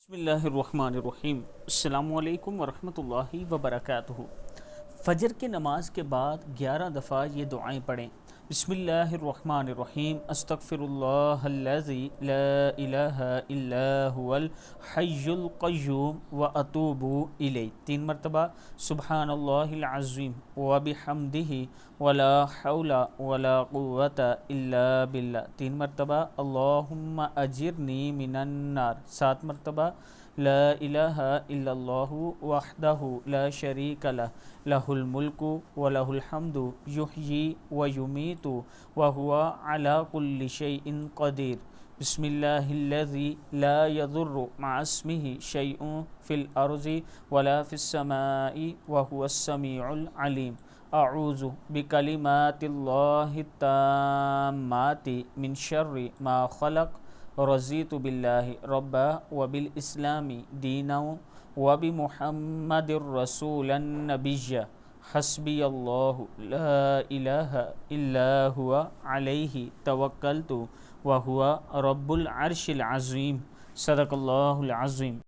बिस्मिल्लाहिर्रहमानिर्रहीम। अस्सलामुअलैकुम वरहमतुल्लाहि वबरकातुहू। फ़जर के नमाज के बाद 11 दफ़ा ये दुआएं पढ़ें। बिस्मिल्लाहिर्रहमानिर्रहीम। अस्तगफिरुल्लाहल्लज़ी ला इलाहा इल्ला हुवल हय्युल क़य्यूम व अतूबु इलैह 3 मरतबा। सुब्हानल्लाहिल अज़ीम व बिहम्दिही वला हौला वला कुव्वता इल्ला बिल्लाह 3 मरतबा। अल्लाहुम्मा अजिरनी मिनन नार 7 मरतबा। ला इलाहा इल्लल्लाहु वहदहु ला शरीक लह लहुल मुल्कु व लहुल हम्दु युहयी व युमीतु व हुवा अला कुल्लि शैइन क़दीर। बिस्मिल्लाहिल्लज़ी ला यज़ुर्रु मअस्मिही शैउन फ़िल अर्ज़ि वला फ़िस समाई व हुवस समीउल अलीम। अऊज़ु बिकलिमातिल्लाहि ताम्माति मिन शर्रि मा खलक़। रज़ीतु बिल्लाहि रब्बा व बिल इस्लामी दीना व बि मुहम्मदिर रसूलन नबिय्या। हस्बी अल्लाहु ला इलाहा इल्ला हुवा अलैहि तवक्कलतु व हुवा रब्बुल अर्शिल अज़ीम। सदक़ल्लाहुल अज़ीम।